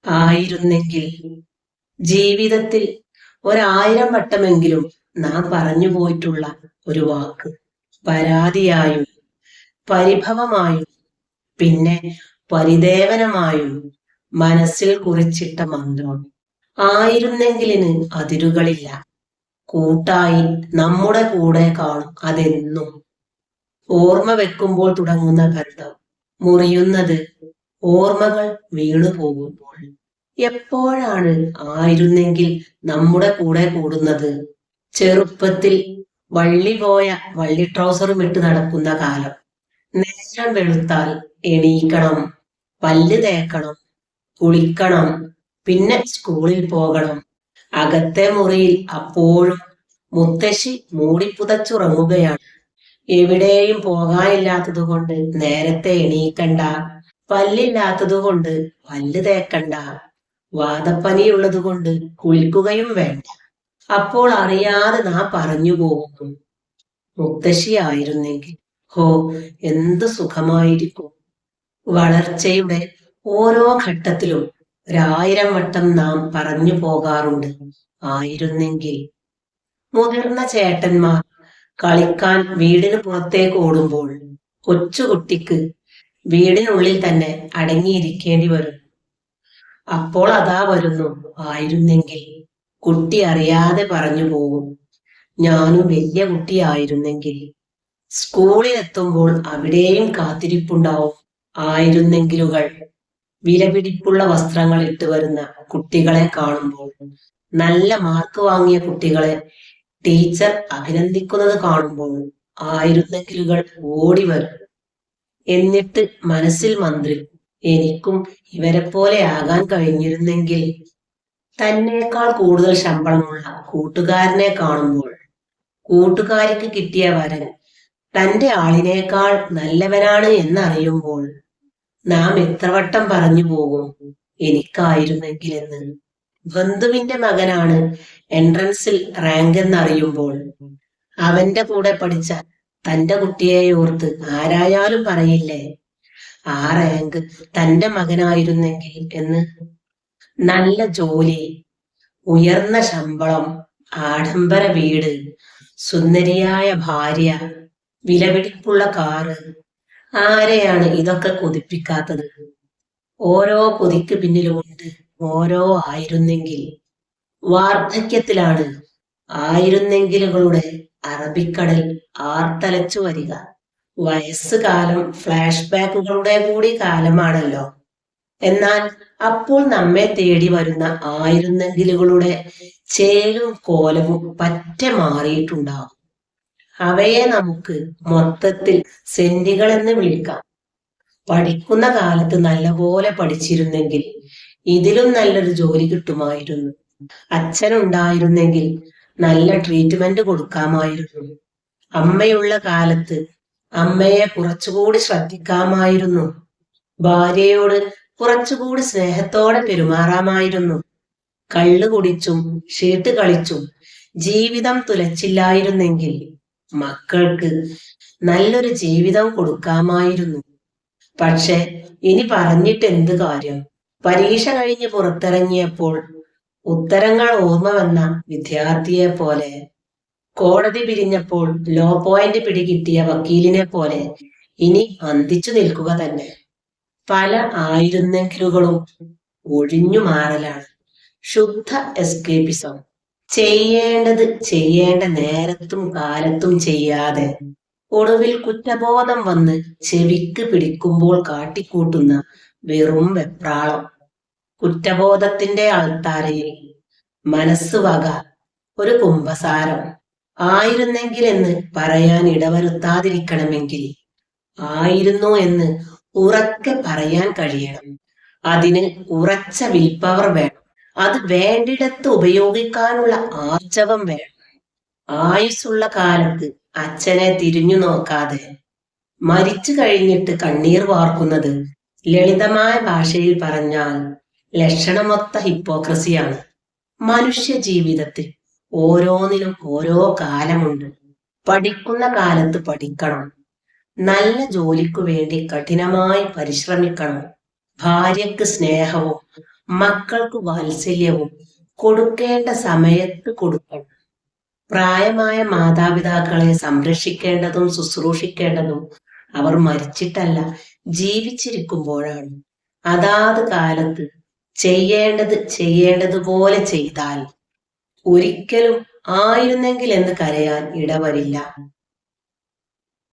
ആയിരുന്നെങ്കിൽ ജീവിതത്തിൽ 1000 വട്ടമെങ്കിലും നാം പറഞ്ഞു പോയിട്ടുള്ള ഒരു വാക്ക്, പരാതിയായും പരിഭവമായും പിന്നെ പരിദേവനമായും മനസ്സിൽ കുറിച്ചിട്ട മന്ത്രം. ആയിരുന്നെങ്കിലിന് അതിരുകളില്ല. കൂട്ടായി നമ്മുടെ കൂടെ കാണും അതെന്നും. ഓർമ്മ വെക്കുമ്പോൾ തുടങ്ങുന്ന ബന്ധം മുറിയുന്നത് ഓർമ്മകൾ വീണു പോകുമ്പോൾ. എപ്പോഴാണ് ആയിരുന്നെങ്കിൽ നമ്മുടെ കൂടെ കൂടുന്നത്? ചെറുപ്പത്തിൽ വള്ളി പോയ വള്ളി ട്രൗസറും ഇട്ട് നടക്കുന്ന കാലം. നേരം വെളുത്താൽ എണീക്കണം, പല്ല് തേക്കണം, കുളിക്കണം, പിന്നെ സ്കൂളിൽ പോകണം. അകത്തെ മുറിയിൽ അപ്പോഴും മുത്തശ്ശി മൂടിപ്പുതച്ചുറങ്ങുകയാണ്. എവിടെയും പോകാനില്ലാത്തതുകൊണ്ട് നേരത്തെ എണീക്കണ്ട, പല്ലില്ലാത്തതുകൊണ്ട് പല്ല് തേക്കണ്ട, വാദപ്പനിയുള്ളത് കൊണ്ട് കുളിക്കുകയും വേണ്ട. അപ്പോൾ അറിയാതെ നാം പറഞ്ഞു പോകുന്നു, മുത്തശ്ശിയായിരുന്നെങ്കിൽ ഹോ എന്ത് സുഖമായിരിക്കും. വളർച്ചയുടെ ഓരോ ഘട്ടത്തിലും 1000 വട്ടം നാം പറഞ്ഞു പോകാറുണ്ട് ആയിരുന്നെങ്കിൽ. മുതിർന്ന ചേട്ടന്മാർ കളിക്കാൻ വീടിന് പുറത്തേക്ക് ഓടുമ്പോൾ കൊച്ചുകുട്ടിക്ക് വീടിനുള്ളിൽ തന്നെ അടങ്ങിയിരിക്കേണ്ടി വരും. അപ്പോൾ അതാ വരുന്നു ആയിരുന്നെങ്കിൽ. കുട്ടി അറിയാതെ പറഞ്ഞു പോകും, ഞാനും വലിയ കുട്ടിയായിരുന്നെങ്കിൽ. സ്കൂളിലെത്തുമ്പോൾ അവിടെയും കാത്തിരിപ്പുണ്ടാവും ആയിരുന്നെങ്കിലുകൾ. വിലപിടിപ്പുള്ള വസ്ത്രങ്ങൾ ഇട്ട് വരുന്ന കുട്ടികളെ കാണുമ്പോൾ, നല്ല മാർക്ക് വാങ്ങിയ കുട്ടികളെ ടീച്ചർ അഭിനന്ദിക്കുന്നത് കാണുമ്പോൾ ആയിരുന്നെങ്കിലുകൾ ഓടി വരും. എന്നിട്ട് മനസ്സിൽ മന്ത്രിക്കും, എനിക്കും ഇവരെ പോലെ ആകാൻ കഴിഞ്ഞിരുന്നെങ്കിൽ. തന്നേക്കാൾ കൂടുതൽ ശമ്പളമുള്ള കൂട്ടുകാരനെ കാണുമ്പോൾ, കൂട്ടുകാരിക്ക് കിട്ടിയ വരൻ തന്റെ ആളിനേക്കാൾ നല്ലവനാണ് എന്നറിയുമ്പോൾ നാം എത്ര വട്ടം പറഞ്ഞു പോകും, എനിക്കായിരുന്നെങ്കിൽ എന്ന്. ബന്ധുവിന്റെ മകനാണ് എൻട്രൻസിൽ റാങ്ക് എന്നറിയുമ്പോൾ അവന്റെ കൂടെ പഠിച്ച തന്റെ കുട്ടിയെ ഓർത്ത് ആരായാലും പറയില്ലേ, ആ റാങ്ക് തന്റെ മകനായിരുന്നെങ്കിൽ എന്ന്. നല്ല ജോലി, ഉയർന്ന ശമ്പളം, ആഡംബര വീട്, സുന്ദരിയായ ഭാര്യ, വിലപിടിപ്പുള്ള കാറ്. ആരെയാണ് ഇതൊക്കെ കൊതിപ്പിക്കാത്തത്? ഓരോ കൊതിക്ക് പിന്നിലുമുണ്ട് ഓരോ ആയിരുന്നെങ്കിൽ. വാർദ്ധക്യത്തിലാണ് ആയിരുന്നെങ്കിലുകളുടെ അറബിക്കടൽ ആർത്തലച്ചു വരിക. വയസ്സുകാലം ഫ്ലാഷ് ബാക്കുകളുടെ കൂടി കാലമാണല്ലോ. എന്നാൽ അപ്പോൾ നമ്മെ തേടി വരുന്ന ആയിരുന്നെങ്കിലുകളുടെ ചേലും കോലവും പറ്റെ മാറിയിട്ടുണ്ടാവും. അവയെ നമുക്ക് മൊത്തത്തിൽ സെന്റികളെന്ന് വിളിക്കാം. പഠിക്കുന്ന കാലത്ത് നല്ലപോലെ പഠിച്ചിരുന്നെങ്കിൽ ഇതിലും നല്ലൊരു ജോലി കിട്ടുമായിരുന്നു. അച്ഛനുണ്ടായിരുന്നെങ്കിൽ നല്ല ട്രീറ്റ്മെന്റ് കൊടുക്കാമായിരുന്നു. അമ്മയുള്ള കാലത്ത് അമ്മയെ കുറച്ചുകൂടി ശ്രദ്ധിക്കാമായിരുന്നു. ഭാര്യയോട് കുറച്ചുകൂടി സ്നേഹത്തോടെ പെരുമാറാമായിരുന്നു. കള്ളു കുടിച്ചും ഷീട്ട് കളിച്ചും ജീവിതം തുലച്ചില്ലായിരുന്നെങ്കിൽ മക്കൾക്ക് നല്ലൊരു ജീവിതം കൊടുക്കാമായിരുന്നു. പക്ഷെ ഇനി പറഞ്ഞിട്ട് എന്ത് കാര്യം? പരീക്ഷ കഴിഞ്ഞ് പുറത്തിറങ്ങിയപ്പോൾ ഉത്തരങ്ങൾ ഓർമ്മ വന്ന വിദ്യാർത്ഥിയെ പോലെ, കോടതി പിരിഞ്ഞപ്പോൾ ലോ പോയിന്റ് പിടികിട്ടിയ വക്കീലിനെ പോലെ ഇനി അന്തിച്ചു നിൽക്കുക തന്നെ. പല ആയിരുന്നെങ്കിലുകളും ഒഴിഞ്ഞു മാറലാണ്, ശുദ്ധ എസ്കേപ്പിസം. ചെയ്യേണ്ടത് ചെയ്യേണ്ട നേരത്തും കാലത്തും ചെയ്യാതെ ഒടുവിൽ കുറ്റബോധം വന്ന് ചെവിക്ക് പിടിക്കുമ്പോൾ കാട്ടിക്കൂട്ടുന്ന വെറും വെപ്രാളം. കുറ്റബോധത്തിന്റെ അൾത്താരയിൽ മനസ്സ് വക ഒരു കുംഭസാരം. ആയിരുന്നെങ്കിൽ എന്ന് പറയാൻ ഇടവരുത്താതിരിക്കണമെങ്കിൽ ആയിരുന്നു എന്ന് ഉറക്കെ പറയാൻ കഴിയണം. അതിന് ഉറച്ച വിൽപവർ വേണം. അത് വേണ്ടിടത്ത് ഉപയോഗിക്കാനുള്ള ആർജവം വേണം. ആയുസ്സുള്ള കാലത്ത് അച്ഛനെ തിരിഞ്ഞു നോക്കാതെ മരിച്ചു കഴിഞ്ഞിട്ട് കണ്ണീർ വാർക്കുന്നത് ലളിതമായ ഭാഷയിൽ പറഞ്ഞാൽ ലക്ഷണമൊത്ത ഹിപ്പോക്രസിയാണ്. മനുഷ്യ ജീവിതത്തിൽ ഓരോന്നിനും ഓരോ കാലമുണ്ട്. പഠിക്കുന്ന കാലത്ത് പഠിക്കണം, നല്ല ജോലിക്കു വേണ്ടി കഠിനമായി പരിശ്രമിക്കണം, ഭാര്യയ്ക്ക് സ്നേഹവും മക്കൾക്ക് വാത്സല്യവും കൊടുക്കേണ്ട സമയത്ത് കൊടുക്കണം. പ്രായമായ മാതാപിതാക്കളെ സംരക്ഷിക്കേണ്ടതും ശുശ്രൂഷിക്കേണ്ടതും അവർ മരിച്ചിട്ടല്ല, ജീവിച്ചിരിക്കുമ്പോഴാണ്. അതാത് കാലത്ത് ചെയ്യേണ്ടതുപോലെ ചെയ്താൽ ഒരിക്കലും ആയിരുന്നെങ്കിൽ എന്ന് കരയാൻ ഇടവരില്ല.